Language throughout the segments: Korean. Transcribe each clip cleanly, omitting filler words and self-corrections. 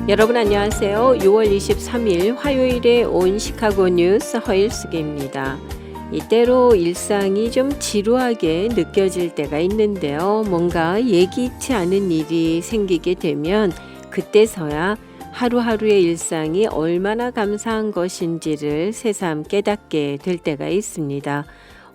여러분 안녕하세요. 6월 23일 화요일에 온 시카고 뉴스 허일숙입니다. 이때로 일상이 좀 지루하게 느껴질 때가 있는데요. 뭔가 예기치 않은 일이 생기게 되면 그때서야 하루하루의 일상이 얼마나 감사한 것인지를 새삼 깨닫게 될 때가 있습니다.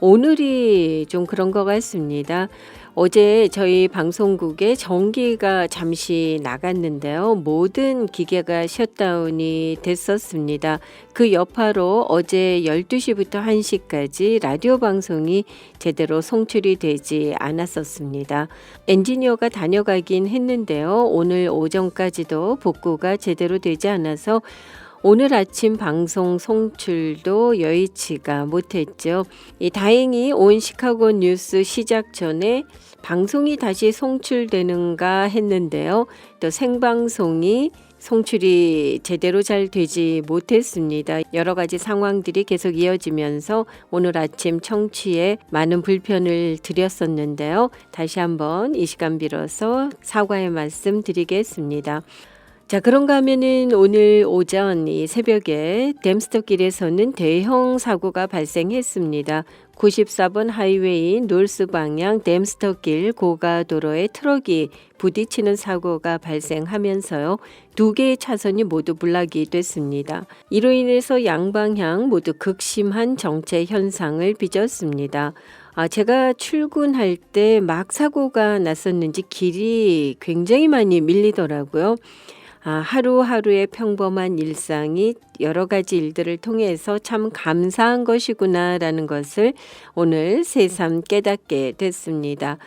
오늘이 좀 그런 것 같습니다. 어제 저희 방송국에 전기가 잠시 나갔는데요. 모든 기계가 셧다운이 됐었습니다. 그 여파로 어제 12시부터 1시까지 라디오 방송이 제대로 송출이 되지 않았었습니다. 엔지니어가 다녀가긴 했는데요. 오늘 오전까지도 복구가 제대로 되지 않아서 오늘 아침 방송 송출도 여의치가 못했죠. 다행히 온 시카고 뉴스 시작 전에 방송이 다시 송출되는가 했는데요. 또 생방송이 송출이 제대로 잘 되지 못했습니다. 여러 가지 상황들이 계속 이어지면서 오늘 아침 청취에 많은 불편을 드렸었는데요. 다시 한번 이 시간 빌어서 사과의 말씀 드리겠습니다. 자, 그런가 하면은 오늘 오전 이 새벽에 댐스터길에서는 대형 사고가 발생했습니다. 94번 하이웨이 노스 방향 댐스터길 고가도로에 트럭이 부딪히는 사고가 발생하면서요. 두 개의 차선이 모두 블락이 됐습니다. 이로 인해서 양방향 모두 극심한 정체 현상을 빚었습니다. 제가 출근할 때 막 사고가 났었는지 길이 굉장히 많이 밀리더라고요. 하루하루의 평범한 일상이 여러 가지 일들을 통해서 참 감사한 것이구나라는 것을 오늘 새삼 깨닫게 됐습니다.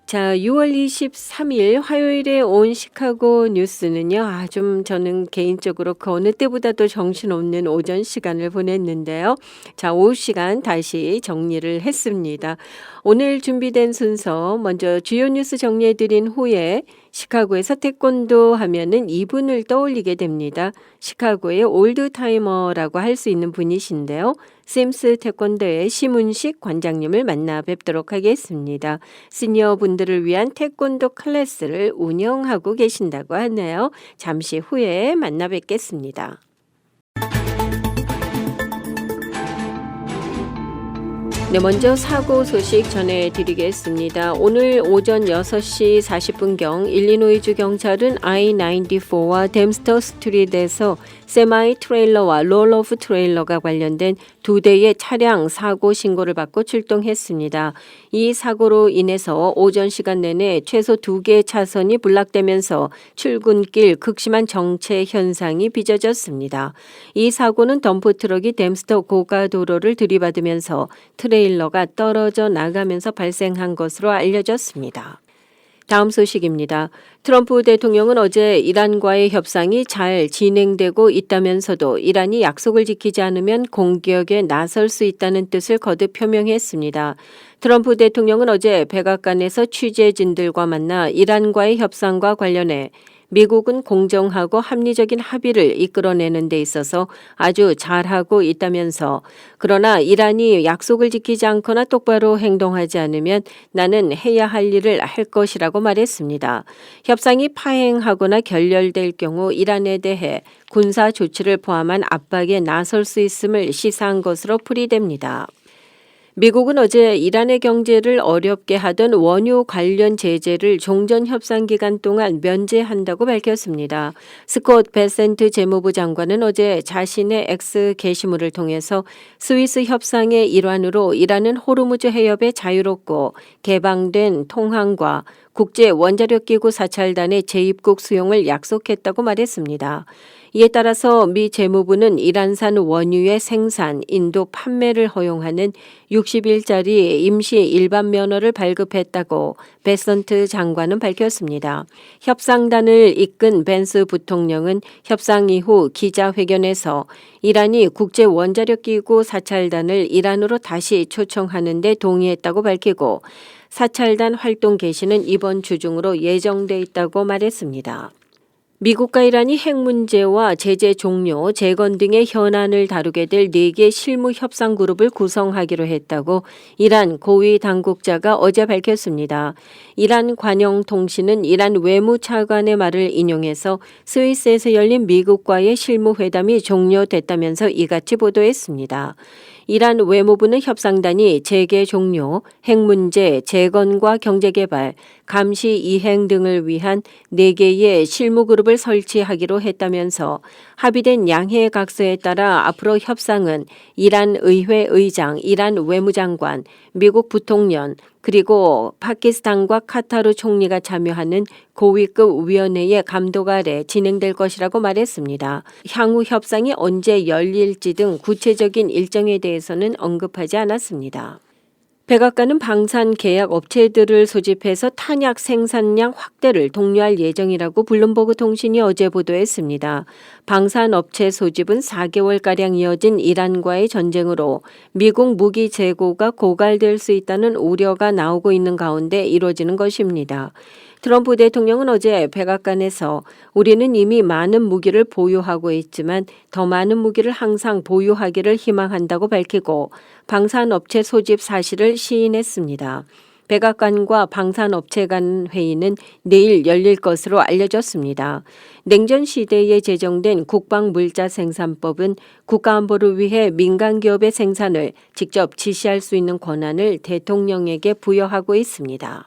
자, 6월 23일 화요일에 온 시카고 뉴스는요. 좀 저는 개인적으로 그 어느 때보다도 정신없는 오전 시간을 보냈는데요. 자, 오후 시간 다시 정리를 했습니다. 오늘 준비된 순서 먼저 주요 뉴스 정리해드린 후에 시카고에서 태권도 하면은 이분을 떠올리게 됩니다. 시카고의 올드타이머라고 할 수 있는 분이신데요. 심스 태권도의 심은식 관장님을 만나 뵙도록 하겠습니다. 시니어 분들을 위한 태권도 클래스를 운영하고 계신다고 하네요. 잠시 후에 만나 뵙겠습니다. 네, 먼저 사고 소식 전해드리겠습니다. 오늘 오전 6시 40분경 일리노이주 경찰은 I-94와 댐스터 스트릿에서 세마이 트레일러와 롤오프 트레일러가 관련된 두 대의 차량 사고 신고를 받고 출동했습니다. 이 사고로 인해서 오전 시간 내내 최소 2개의 차선이 블락되면서 출근길 극심한 정체 현상이 빚어졌습니다. 이 사고는 덤프트럭이 댐스터 고가도로를 들이받으면서 트레일러가 떨어져 나가면서 발생한 것으로 알려졌습니다. 다음 소식입니다. 트럼프 대통령은 어제 이란과의 협상이 잘 진행되고 있다면서도 이란이 약속을 지키지 않으면 공격에 나설 수 있다는 뜻을 거듭 표명했습니다. 트럼프 대통령은 어제 백악관에서 취재진들과 만나 이란과의 협상과 관련해 미국은 공정하고 합리적인 합의를 이끌어내는 데 있어서 아주 잘하고 있다면서 그러나 이란이 약속을 지키지 않거나 똑바로 행동하지 않으면 나는 해야 할 일을 할 것이라고 말했습니다. 협상이 파행하거나 결렬될 경우 이란에 대해 군사 조치를 포함한 압박에 나설 수 있음을 시사한 것으로 풀이됩니다. 미국은 어제 이란의 경제를 어렵게 하던 원유 관련 제재를 종전 협상 기간 동안 면제한다고 밝혔습니다. 스콧 베센트 재무부 장관은 어제 자신의 X 게시물을 통해서 스위스 협상의 일환으로 이란은 호르무즈 해협의 자유롭고 개방된 통항과 국제 원자력기구 사찰단의 재입국 수용을 약속했다고 말했습니다. 이에 따라서 미 재무부는 이란산 원유의 생산, 인도 판매를 허용하는 60일짜리 임시 일반 면허를 발급했다고 베선트 장관은 밝혔습니다. 협상단을 이끈 벤스 부통령은 협상 이후 기자회견에서 이란이 국제 원자력기구 사찰단을 이란으로 다시 초청하는 데 동의했다고 밝히고 사찰단 활동 개시는 이번 주 중으로 예정돼 있다고 말했습니다. 미국과 이란이 핵 문제와 제재 종료, 재건 등의 현안을 다루게 될 4개 실무 협상 그룹을 구성하기로 했다고 이란 고위 당국자가 어제 밝혔습니다. 이란 관영통신은 이란 외무차관의 말을 인용해서 스위스에서 열린 미국과의 실무 회담이 종료됐다면서 이같이 보도했습니다. 이란 외무부는 협상단이 재개 종료, 핵 문제, 재건과 경제개발, 감시 이행 등을 위한 4개의 실무 그룹을 설치하기로 했다면서 합의된 양해 각서에 따라 앞으로 협상은 이란 의회 의장, 이란 외무장관, 미국 부통령, 그리고 파키스탄과 카타르 총리가 참여하는 고위급 위원회의 감독 아래 진행될 것이라고 말했습니다. 향후 협상이 언제 열릴지 등 구체적인 일정에 대해서는 언급하지 않았습니다. 백악관은 방산 계약 업체들을 소집해서 탄약 생산량 확대를 독려할 예정이라고 블룸버그 통신이 어제 보도했습니다. 방산 업체 소집은 4개월가량 이어진 이란과의 전쟁으로 미국 무기 재고가 고갈될 수 있다는 우려가 나오고 있는 가운데 이루어지는 것입니다. 트럼프 대통령은 어제 백악관에서 우리는 이미 많은 무기를 보유하고 있지만 더 많은 무기를 항상 보유하기를 희망한다고 밝히고 방산업체 소집 사실을 시인했습니다. 백악관과 방산업체 간 회의는 내일 열릴 것으로 알려졌습니다. 냉전 시대에 제정된 국방물자생산법은 국가안보를 위해 민간기업의 생산을 직접 지시할 수 있는 권한을 대통령에게 부여하고 있습니다.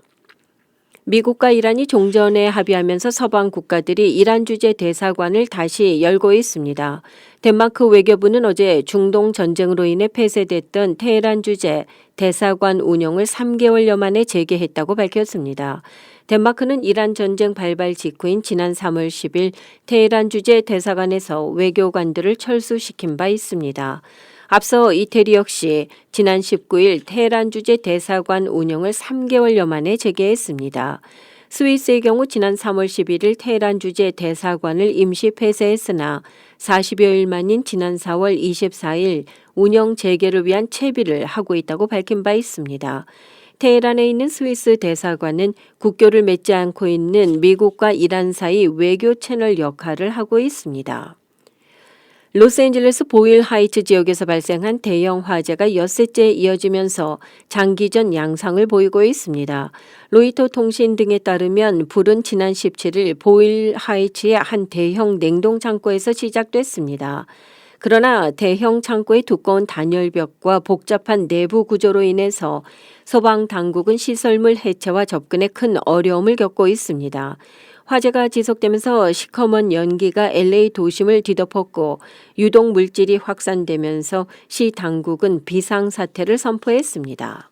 미국과 이란이 종전에 합의하면서 서방 국가들이 이란 주재 대사관을 다시 열고 있습니다. 덴마크 외교부는 어제 중동 전쟁으로 인해 폐쇄됐던 테헤란 주재 대사관 운영을 3개월여 만에 재개했다고 밝혔습니다. 덴마크는 이란 전쟁 발발 직후인 지난 3월 10일 테헤란 주재 대사관에서 외교관들을 철수시킨 바 있습니다. 앞서 이태리 역시 지난 19일 테헤란 주재 대사관 운영을 3개월여 만에 재개했습니다. 스위스의 경우 지난 3월 11일 테헤란 주재 대사관을 임시 폐쇄했으나 40여일 만인 지난 4월 24일 운영 재개를 위한 채비를 하고 있다고 밝힌 바 있습니다. 테헤란에 있는 스위스 대사관은 국교를 맺지 않고 있는 미국과 이란 사이 외교 채널 역할을 하고 있습니다. 로스앤젤레스 보일 하이츠 지역에서 발생한 대형 화재가 엿새째 이어지면서 장기전 양상을 보이고 있습니다. 로이터 통신 등에 따르면 불은 지난 17일 보일 하이츠의 한 대형 냉동 창고에서 시작됐습니다. 그러나 대형 창고의 두꺼운 단열벽과 복잡한 내부 구조로 인해서 소방 당국은 시설물 해체와 접근에 큰 어려움을 겪고 있습니다. 화재가 지속되면서 시커먼 연기가 LA 도심을 뒤덮었고 유독 물질이 확산되면서 시 당국은 비상사태를 선포했습니다.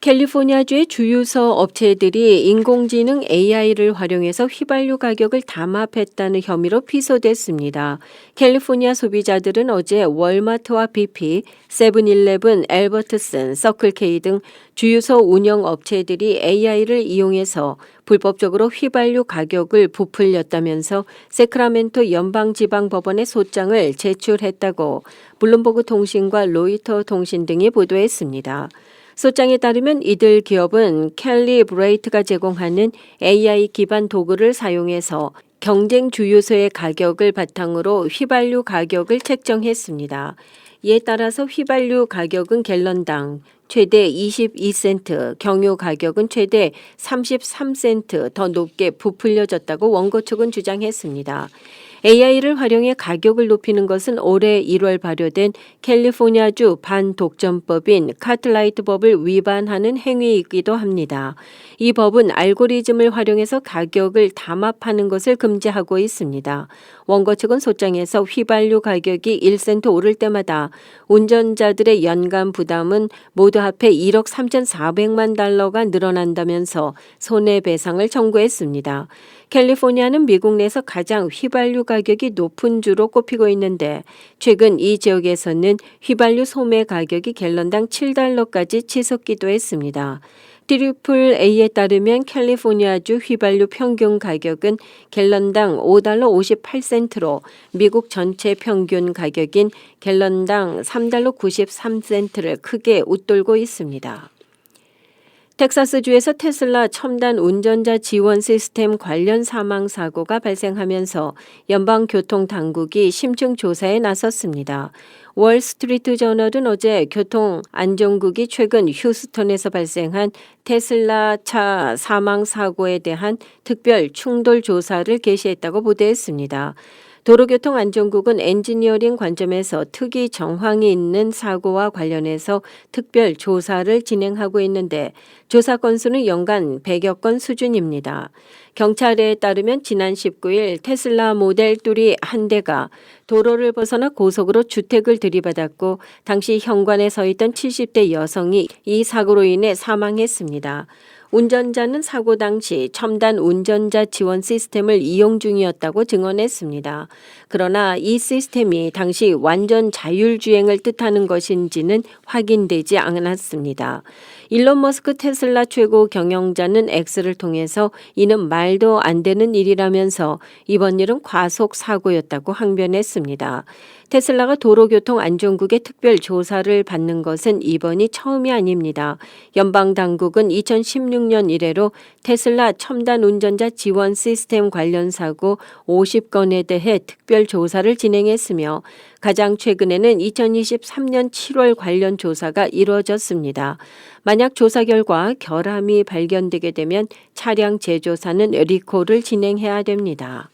캘리포니아주의 주유소 업체들이 인공지능 AI를 활용해서 휘발유 가격을 담합했다는 혐의로 피소됐습니다. 캘리포니아 소비자들은 어제 월마트와 BP, 세븐일레븐, 엘버트슨, 서클K 등 주유소 운영 업체들이 AI를 이용해서 불법적으로 휘발유 가격을 부풀렸다면서 세크라멘토 연방지방법원에 소장을 제출했다고 블룸버그 통신과 로이터 통신 등이 보도했습니다. 소장에 따르면 이들 기업은 캘리브레이트가 제공하는 AI 기반 도구를 사용해서 경쟁 주유소의 가격을 바탕으로 휘발유 가격을 책정했습니다. 이에 따라서 휘발유 가격은 갤런당 최대 22센트, 경유 가격은 최대 33센트 더 높게 부풀려졌다고 원고 측은 주장했습니다. AI를 활용해 가격을 높이는 것은 올해 1월 발효된 캘리포니아주 반독점법인 카트라이트 법을 위반하는 행위이기도 합니다. 이 법은 알고리즘을 활용해서 가격을 담합하는 것을 금지하고 있습니다. 원고 측은 소장에서 휘발유 가격이 1센트 오를 때마다 운전자들의 연간 부담은 모두 합해 1억 3,400만 달러가 늘어난다면서 손해배상을 청구했습니다. 캘리포니아는 미국 내에서 가장 휘발유 가격이 높은 주로 꼽히고 있는데 최근 이 지역에서는 휘발유 소매 가격이 갤런당 7달러까지 치솟기도 했습니다. 트리플 A에 따르면 캘리포니아주 휘발유 평균 가격은 갤런당 5달러 58센트로 미국 전체 평균 가격인 갤런당 3달러 93센트를 크게 웃돌고 있습니다. 텍사스주에서 테슬라 첨단 운전자 지원 시스템 관련 사망 사고가 발생하면서 연방교통당국이 심층 조사에 나섰습니다. 월스트리트 저널은 어제 교통안전국이 최근 휴스턴에서 발생한 테슬라 차 사망 사고에 대한 특별 충돌 조사를 개시했다고 보도했습니다. 도로교통안전국은 엔지니어링 관점에서 특이 정황이 있는 사고와 관련해서 특별 조사를 진행하고 있는데 조사 건수는 연간 100여 건 수준입니다. 경찰에 따르면 지난 19일 테슬라 모델 3 한 대가 도로를 벗어나 고속으로 주택을 들이받았고 당시 현관에 서 있던 70대 여성이 이 사고로 인해 사망했습니다. 운전자는 사고 당시 첨단 운전자 지원 시스템을 이용 중이었다고 증언했습니다. 그러나 이 시스템이 당시 완전 자율주행을 뜻하는 것인지는 확인되지 않았습니다. 일론 머스크 테슬라 최고 경영자는 X를 통해서 이는 말도 안 되는 일이라면서 이번 일은 과속 사고였다고 항변했습니다. 테슬라가 도로교통안전국의 특별 조사를 받는 것은 이번이 처음이 아닙니다. 연방당국은 2016년 이래로 테슬라 첨단 운전자 지원 시스템 관련 사고 50건에 대해 특별 조사를 진행했으며 가장 최근에는 2023년 7월 관련 조사가 이루어졌습니다. 만약 조사 결과 결함이 발견되게 되면 차량 제조사는 리콜을 진행해야 됩니다.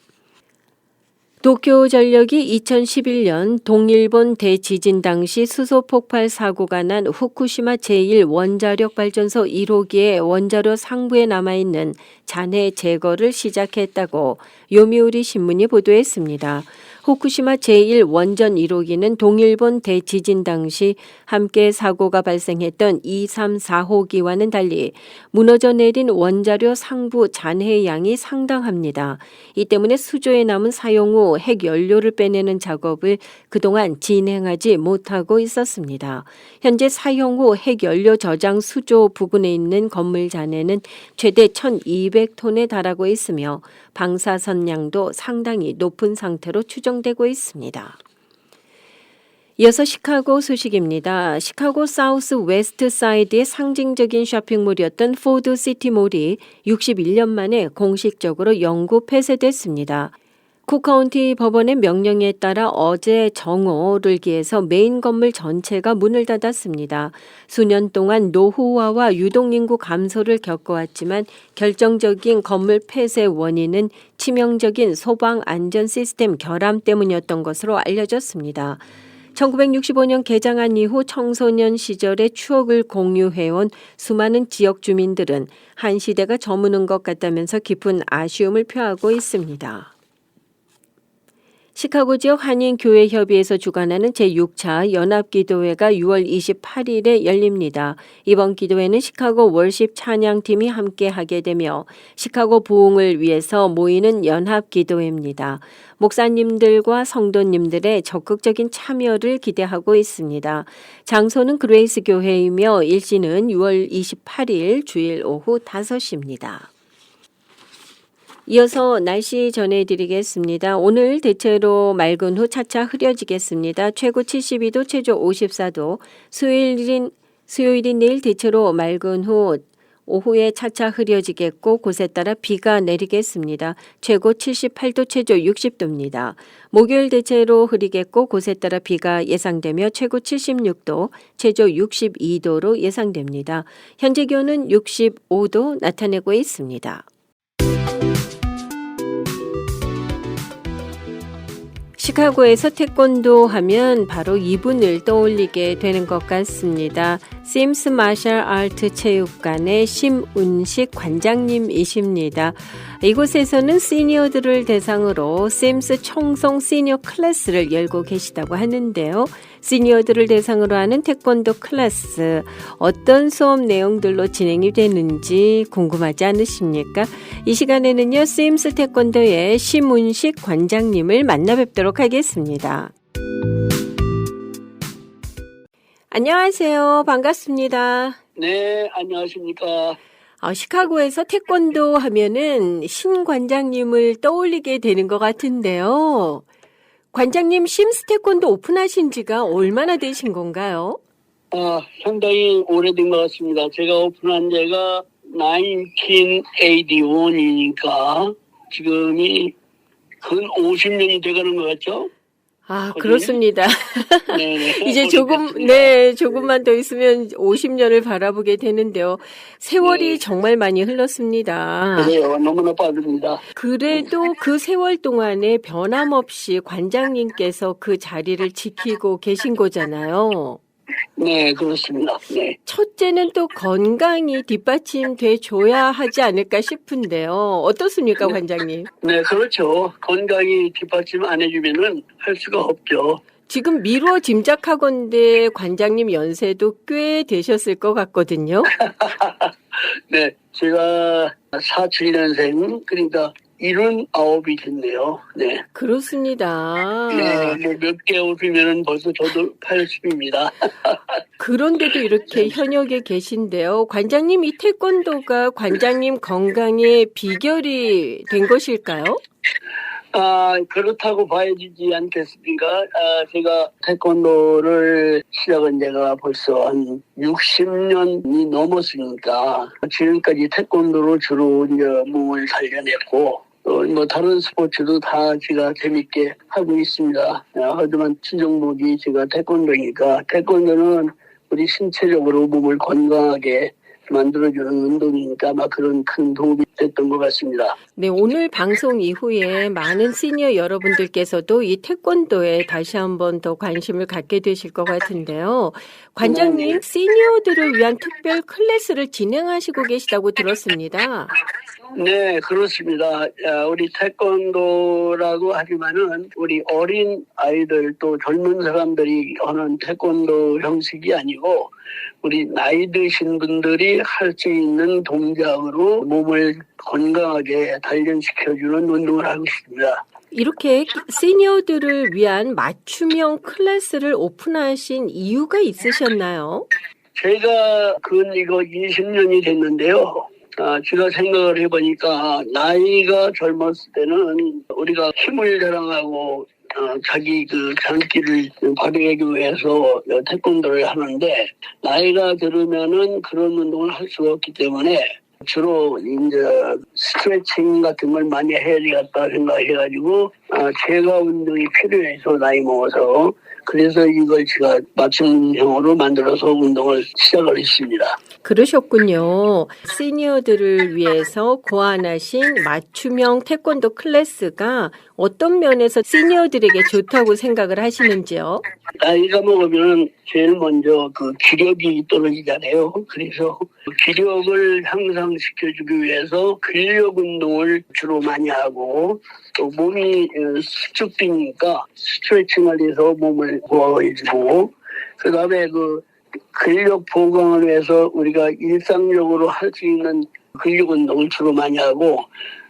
도쿄전력이 2011년 동일본 대지진 당시 수소 폭발 사고가 난 후쿠시마 제1원자력발전소 1호기의 원자로 상부에 남아있는 잔해 제거를 시작했다고 요미우리 신문이 보도했습니다. 후쿠시마 제1원전 1호기는 동일본 대지진 당시 함께 사고가 발생했던 2, 3, 4호기와는 달리 무너져 내린 원자료 상부 잔해의 양이 상당합니다. 이 때문에 수조에 남은 사용 후 핵연료를 빼내는 작업을 그동안 진행하지 못하고 있었습니다. 현재 사용 후 핵연료 저장 수조 부근에 있는 건물 잔해는 최대 1,200톤에 달하고 있으며 방사선량도 상당히 높은 상태로 추정되고 있습니다. 이어서 시카고 소식입니다. 시카고 사우스 웨스트 사이드의 상징적인 쇼핑몰이었던 포드 시티몰이 61년 만에 공식적으로 영구 폐쇄됐습니다. 쿡카운티 법원의 명령에 따라 어제 정오를 기해서 메인 건물 전체가 문을 닫았습니다. 수년 동안 노후화와 유동인구 감소를 겪어왔지만 결정적인 건물 폐쇄 원인은 치명적인 소방 안전 시스템 결함 때문이었던 것으로 알려졌습니다. 1965년 개장한 이후 청소년 시절의 추억을 공유해온 수많은 지역 주민들은 한 시대가 저무는 것 같다면서 깊은 아쉬움을 표하고 있습니다. 시카고 지역 한인교회협의회에서 주관하는 제6차 연합기도회가 6월 28일에 열립니다. 이번 기도회는 시카고 월십 찬양팀이 함께 하게 되며 시카고 부흥을 위해서 모이는 연합기도회입니다. 목사님들과 성도님들의 적극적인 참여를 기대하고 있습니다. 장소는 그레이스 교회이며 일시는 6월 28일 주일 오후 5시입니다. 이어서 날씨 전해드리겠습니다. 오늘 대체로 맑은 후 차차 흐려지겠습니다. 최고 72도, 최저 54도. 수요일인 내일 대체로 맑은 후 오후에 차차 흐려지겠고 곳에 따라 비가 내리겠습니다. 최고 78도, 최저 60도입니다. 목요일 대체로 흐리겠고 곳에 따라 비가 예상되며 최고 76도, 최저 62도로 예상됩니다. 현재 기온은 65도 나타내고 있습니다. 시카고에서 태권도 하면 바로 이분을 떠올리게 되는 것 같습니다. 심스 마셜 아트 체육관의 심운식 관장님이십니다. 이곳에서는 시니어들을 대상으로 심스 청송 시니어 클래스를 열고 계시다고 하는데요. 시니어들을 대상으로 하는 태권도 클래스 어떤 수업 내용들로 진행이 되는지 궁금하지 않으십니까? 이 시간에는요. 심스 태권도의 심운식 관장님을 만나 뵙도록 하겠습니다. 안녕하세요. 반갑습니다. 네, 안녕하십니까. 시카고에서 태권도 하면은 신 관장님을 떠올리게 되는 것 같은데요. 관장님 심스 태권도 오픈하신 지가 얼마나 되신 건가요? 상당히 오래된 것 같습니다. 제가 오픈한 데가 1981이니까 지금이 근 50년이 돼가는 것 같죠? 아, 거의? 그렇습니다. 네네. 이제 오래됐습니다. 조금만 더 있으면 50년을 바라보게 되는데요. 세월이 네. 정말 많이 흘렀습니다. 그래요. 너무나 빠릅니다. 그래도 그 세월 동안에 변함없이 관장님께서 그 자리를 지키고 계신 거잖아요. 네, 그렇습니다. 네. 첫째는 또 건강이 뒷받침돼 줘야 하지 않을까 싶은데요. 어떻습니까, 관장님? 네, 그렇죠. 건강이 뒷받침 안 해주면은 할 수가 없죠. 지금 미루어 짐작하건대 관장님 연세도 꽤 되셨을 것 같거든요. 네, 제가 47년생, 그러니까 79이 됐네요. 네. 그렇습니다. 네, 뭐 몇 개월 후면은 벌써 저도 80입니다. 그런데도 이렇게 현역에 계신데요. 관장님 이 태권도가 관장님 건강의 비결이 된 것일까요? 그렇다고 봐야 되지 않겠습니까? 제가 태권도를 시작한 지가 벌써 한 60년이 넘었으니까 지금까지 태권도로 주로 이제 몸을 단련했고 또 뭐 다른 스포츠도 다 제가 재밌게 하고 있습니다. 하지만 친정목이 제가 태권도니까 태권도는 우리 신체적으로 몸을 건강하게 만들어주는 운동이니까 아마 그런 큰 도움이 됐던 것 같습니다. 네, 오늘 방송 이후에 많은 시니어 여러분들께서도 이 태권도에 다시 한번 더 관심을 갖게 되실 것 같은데요. 관장님, 시니어들을 위한 특별 클래스를 진행하시고 계시다고 들었습니다. 네, 그렇습니다. 우리 태권도라고 하지만은 우리 어린 아이들 또 젊은 사람들이 하는 태권도 형식이 아니고 우리 나이 드신 분들이 할 수 있는 동작으로 몸을 건강하게 단련시켜주는 운동을 하고 있습니다. 이렇게 시니어들을 위한 맞춤형 클래스를 오픈하신 이유가 있으셨나요? 제가 이거 20년이 됐는데요. 제가 생각을 해보니까 나이가 젊었을 때는 우리가 힘을 자랑하고 자기 장기를 발휘하기 위해서 태권도를 하는데 나이가 들으면은 그런 운동을 할 수가 없기 때문에 주로 이제 스트레칭 같은 걸 많이 해야 되겠다 생각해가지고 제가 운동이 필요해서 나이 먹어서 그래서 이걸 제가 맞춤형으로 만들어서 운동을 시작을 했습니다. 그러셨군요. 시니어들을 위해서 고안하신 맞춤형 태권도 클래스가 어떤 면에서 시니어들에게 좋다고 생각을 하시는지요? 나이가 먹으면 제일 먼저 기력이 떨어지잖아요. 그래서 기력을 향상시켜주기 위해서 근력 운동을 주로 많이 하고 또 몸이 수축되니까 스트레칭을 해서 몸을 보호해주고 그다음에 근력 보강을 위해서 우리가 일상적으로 할 수 있는 근력 운동을 주로 많이 하고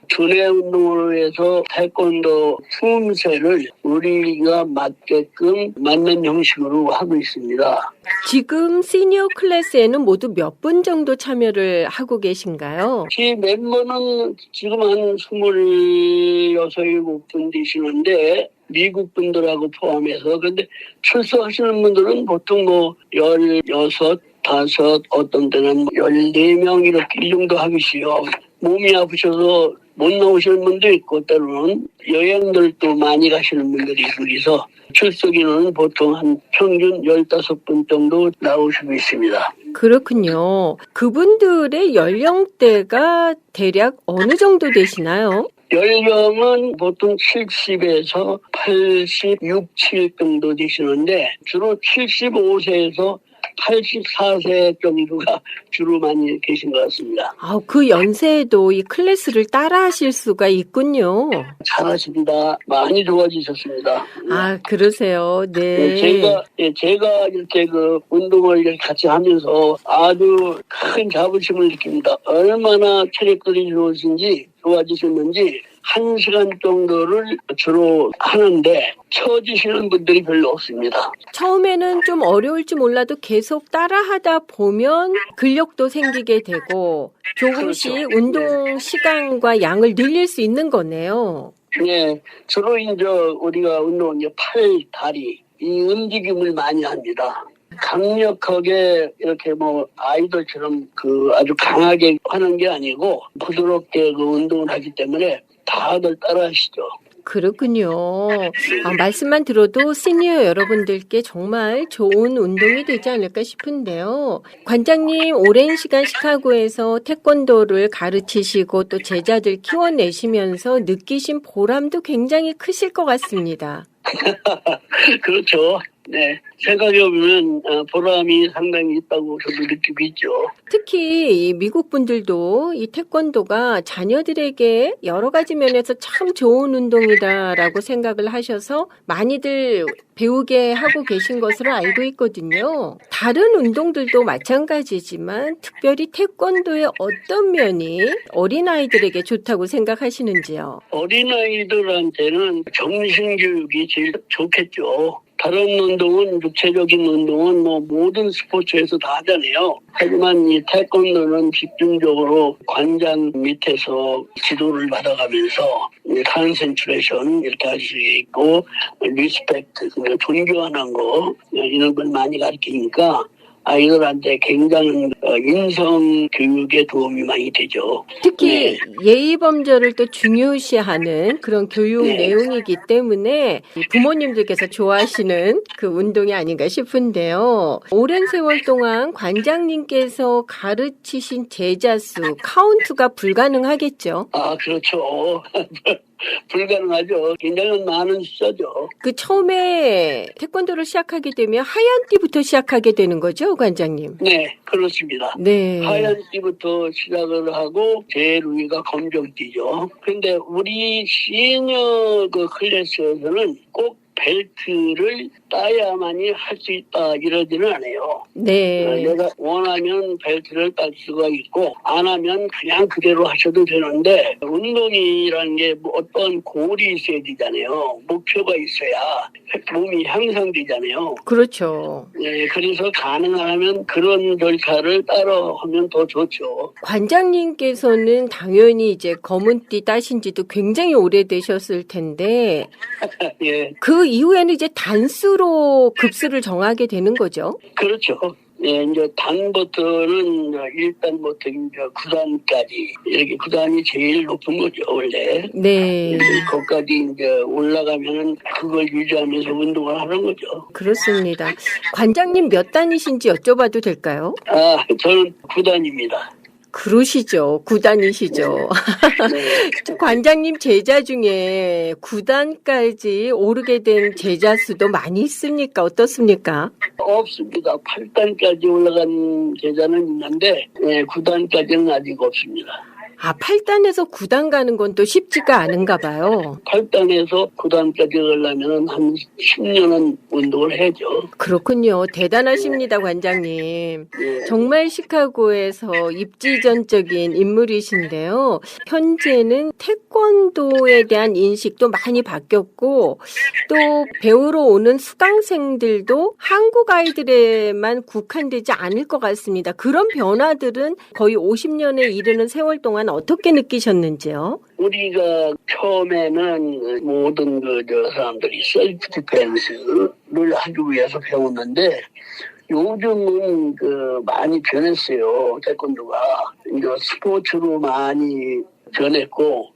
두뇌 운동을 위해서 태권도 숨새를 우리가 맞게끔 맞는 형식으로 하고 있습니다. 지금 시니어 클래스에는 모두 몇 분 정도 참여를 하고 계신가요? 제 멤버는 지금 한 26, 7분 되시는데 미국 분들하고 포함해서 근데 출석하시는 분들은 보통 16, 5, 어떤 때는 14명 이렇게 이 정도 하시요. 몸이 아프셔서 못 나오시는 분도 있고 때로는 여행들도 많이 가시는 분들이 있어서 출석인은 보통 한 평균 15분 정도 나오시고 있습니다. 그렇군요. 그분들의 연령대가 대략 어느 정도 되시나요? 연령은 보통 70에서 86, 7 정도 되시는데 주로 75세에서 84세 정도가 주로 많이 계신 것 같습니다. 그 연세에도 이 클래스를 따라 하실 수가 있군요. 잘하십니다. 많이 좋아지셨습니다. 그러세요. 네. 제가 이렇게 운동을 이렇게 같이 하면서 아주 큰 자부심을 느낍니다. 얼마나 체력들이 좋아지셨는지 1시간 정도를 주로 하는데 처지시는 분들이 별로 없습니다. 처음에는 좀 어려울지 몰라도 계속 따라하다 보면 근력도 생기게 되고 조금씩 그렇죠. 운동 시간과 양을 늘릴 수 있는 거네요. 네, 주로 이제 우리가 운동 팔, 다리 이 움직임을 많이 합니다. 강력하게 이렇게 뭐 아이들처럼 아주 강하게 하는 게 아니고 부드럽게 운동을 하기 때문에 다들 따라 하시죠. 그렇군요. 말씀만 들어도 시니어 여러분들께 정말 좋은 운동이 되지 않을까 싶은데요. 관장님, 오랜 시간 시카고에서 태권도를 가르치시고 또 제자들 키워내시면서 느끼신 보람도 굉장히 크실 것 같습니다. 그렇죠. 네. 생각해보면 보람이 상당히 있다고 저도 느끼고 있죠. 특히 이 미국 분들도 이 태권도가 자녀들에게 여러 가지 면에서 참 좋은 운동이다라고 생각을 하셔서 많이들 배우게 하고 계신 것으로 알고 있거든요. 다른 운동들도 마찬가지지만 특별히 태권도의 어떤 면이 어린아이들에게 좋다고 생각하시는지요? 어린아이들한테는 정신교육이 제일 좋겠죠. 다른 운동은, 육체적인 운동은 뭐 모든 스포츠에서 다 하잖아요. 하지만 이 태권도는 집중적으로 관장 밑에서 지도를 받아가면서 컨센트레이션 이렇게 할 수 있고, 리스펙트, 그러니까 존경하는 거, 이런 걸 많이 가르치니까 아이들한테 굉장한 인성 교육에 도움이 많이 되죠. 특히 예의 범절을 또 중요시하는 그런 교육 네. 내용이기 때문에 부모님들께서 좋아하시는 그 운동이 아닌가 싶은데요. 오랜 세월 동안 관장님께서 가르치신 제자 수 카운트가 불가능하겠죠. 그렇죠. 불가능하죠. 굉장히 많은 숫자죠. 그 처음에 태권도를 시작하게 되면 하얀 띠부터 시작하게 되는 거죠, 관장님? 네, 그렇습니다. 네. 하얀 띠부터 시작을 하고 제일 위가 검정띠죠. 근데 우리 시니어 클래스에서는 꼭 벨트를 따야만이 할 수 있다 이러지는 않아요. 네. 내가 원하면 벨트를 딸 수가 있고 안 하면 그냥 그대로 하셔도 되는데 운동이라는 게 뭐 어떤 골이 있어야 되잖아요. 목표가 있어야 몸이 향상되잖아요. 그렇죠. 네, 그래서 가능하면 그런 절차를 따라하면 더 좋죠. 관장님께서는 당연히 이제 검은띠 따신 지도 굉장히 오래되셨을 텐데 예, 그 이후에는 이제 단수로 급수를 정하게 되는 거죠. 그렇죠. 예, 이제 단부터는 1단부터 이제 9단까지 이렇게 9단이 제일 높은 거죠 원래. 네. 거기까지 이제 올라가면은 그걸 유지하면서 운동을 하는 거죠. 그렇습니다. 관장님 몇 단이신지 여쭤봐도 될까요? 저는 9단입니다. 그러시죠. 9단이시죠. 네. 관장님 제자 중에 9단까지 오르게 된 제자 수도 많이 있습니까? 어떻습니까? 없습니다. 8단까지 올라간 계좌는 있는데 9단까지는 아직 없습니다. 8단에서 9단 가는 건 또 쉽지가 않은가 봐요. 8단에서 9단까지 가려면 한 10년은 운동을 해야죠. 그렇군요. 대단하십니다, 관장님. 예. 정말 시카고에서 입지전적인 인물이신데요. 현재는 태권도에 대한 인식도 많이 바뀌었고 또 배우러 오는 수강생들도 한국 아이들에만 국한되지 않을 것 같습니다. 그런 변화들은 거의 50년에 이르는 세월 동안 어떻게 느끼셨는지요? 우리가 처음에는 모든 사람들이 셀프 디펜스를 하기 위해서 배웠는데 요즘은 많이 변했어요. 태권도가 이제 스포츠로 많이 변했고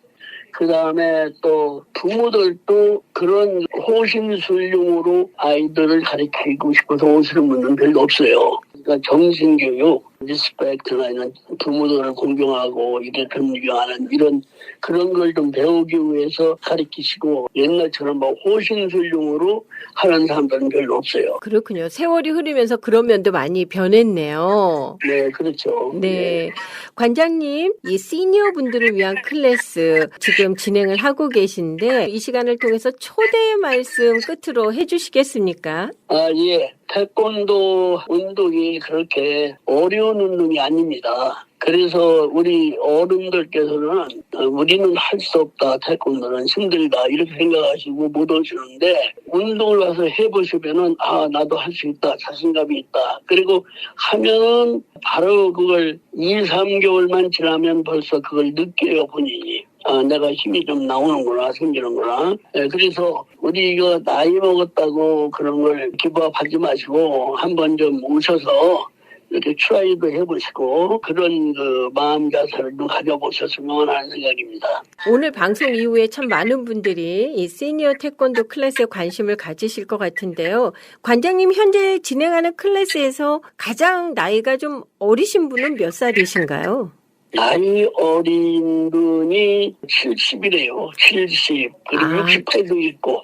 그 다음에 또 부모들도 그런 호신술용으로 아이들을 가르치고 싶어서 오시는 분은 별로 없어요. 그러니까 정신교육, 리스펙트나 이런 부모들을 공경하고 이렇게 존경하는 이런 그런 걸 좀 배우기 위해서 가르치시고 옛날처럼 뭐 호신술용으로 하는 사람들은 별로 없어요. 그렇군요. 세월이 흐르면서 그런 면도 많이 변했네요. 네, 그렇죠. 네. 관장님, 이 시니어 분들을 위한 클래스 지금 진행을 하고 계신데 이 시간을 통해서 초대의 말씀 끝으로 해주시겠습니까? 예. 태권도 운동이 그렇게 어려운 운동이 아닙니다. 그래서 우리 어른들께서는 우리는 할 수 없다, 태권도는 힘들다 이렇게 생각하시고 못 오시는데 운동을 와서 해보시면은 나도 할 수 있다, 자신감이 있다. 그리고 하면은 바로 그걸 2, 3개월만 지나면 벌써 그걸 느껴요, 본인이. 내가 힘이 좀 나오는구나, 생기는구나. 그래서 우리가 나이 먹었다고 그런 걸 기부하지 마시고 한번 좀 오셔서 이렇게 트라이도 해보시고 그런 그 마음 자세를 좀 가져보셨으면 하는 생각입니다. 오늘 방송 이후에 참 많은 분들이 이 시니어 태권도 클래스에 관심을 가지실 것 같은데요. 관장님 현재 진행하는 클래스에서 가장 나이가 좀 어리신 분은 몇 살이신가요? 나이 어린 분이 70이래요. 70. 그리고 68도 있고.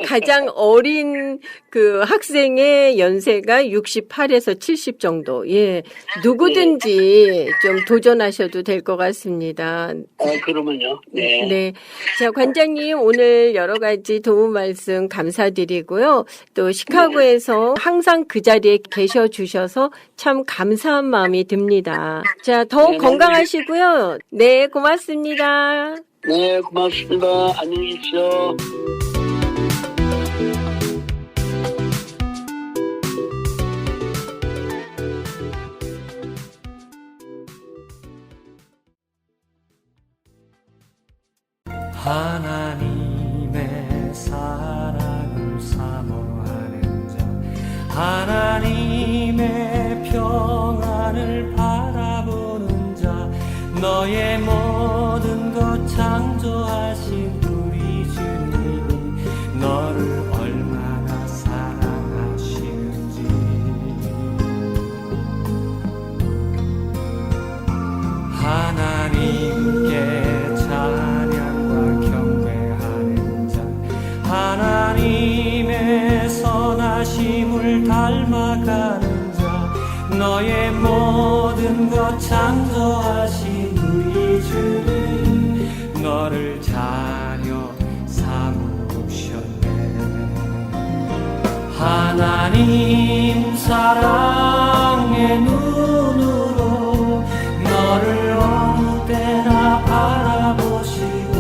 가장 어린 그 학생의 연세가 68에서 70 정도. 예. 누구든지 좀 도전하셔도 될 것 같습니다. 그러면요. 네. 네. 자, 관장님 오늘 여러 가지 도움 말씀 감사드리고요. 또 시카고에서 항상 그 자리에 계셔 주셔서 참 감사한 마음이 듭니다. 자, 더욱 네, 건강하시고요. 네, 고맙습니다. 네, 고맙습니다. 안녕히 계십시오. 하나님의 사랑을 사모하는 자, 하나님의 평안을 바라보는 자, 너의 모든 것 창조하신 우리 주님이 너를 얼마나 사랑하시는지. 하나님께 하나님의 선하심을 닮아가는 자, 너의 모든 것 창조하신 우리 주님 너를 자녀 삼으셨네. 하나님 사랑의 눈으로 너를 어느 때나 바라보시고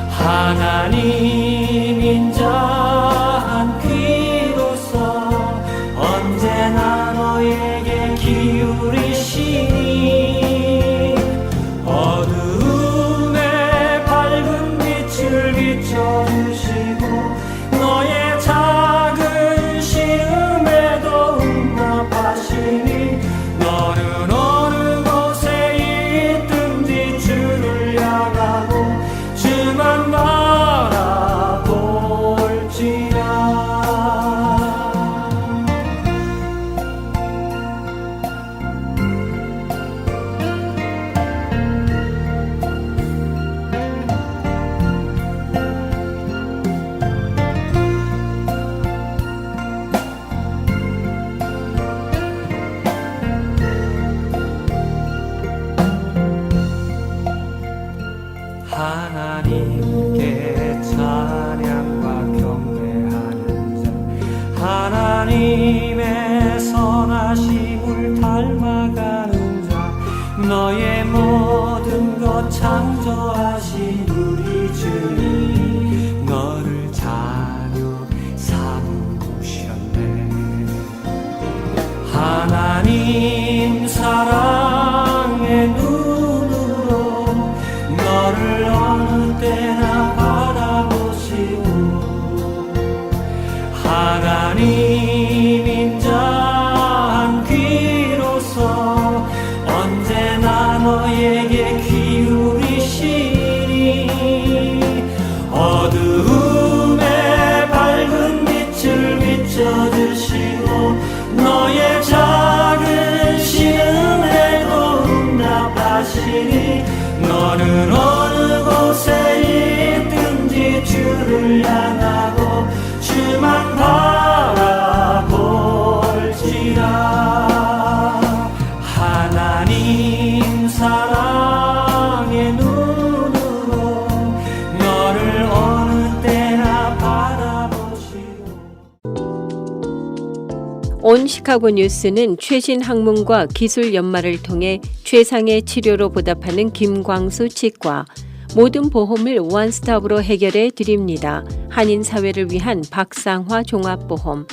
하나님 인자한 귀로서 언제나 너에게 기울이시니 어두움에 밝은 빛을 비춰주시고 너의 작은 시음에도 응답하시니 너는 어느 곳에 있든지 주를 향하고 주만 바라볼지라. 하나님께 찬양과 경배하는 자, 하나님의 선하심을 닮아가는 자, 너의 모든 것 창조하신 우리 주님 너를 자녀 삼으셨네. 하나님 사랑의 눈으로 너를 어느 때나 바라보시고 하나님 인자한 귀로서 언제나 너에게 기울이시니 어두움에 밝은 빛을 비춰주시고 너의 작은 시음에도 응답하시니 너는 어느 곳에 있든지 주를 향하고 주만 바라볼지라. 하나님 사랑의 눈으로 너를 어느 때나 바라보시고. 온 시카고 뉴스는 최신 학문과 기술 연마를 통해 최상의 치료로 보답하는 김광수 치과, 모든 보험을 원스톱으로 해결해 드립니다. 한인 사회를 위한 박상화 종합보험,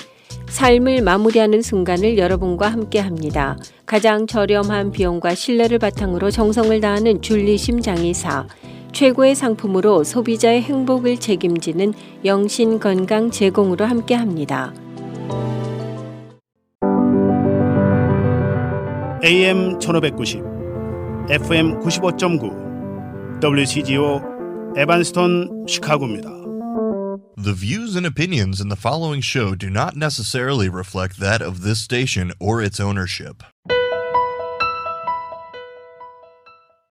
삶을 마무리하는 순간을 여러분과 함께합니다. 가장 저렴한 비용과 신뢰를 바탕으로 정성을 다하는 줄리심 장의사, 최고의 상품으로 소비자의 행복을 책임지는 영신 건강 제공으로 함께합니다. AM 1590, FM 95.9, WCGO 에반스톤 시카고입니다. The views and opinions in the following show do not necessarily reflect that of this station or its ownership.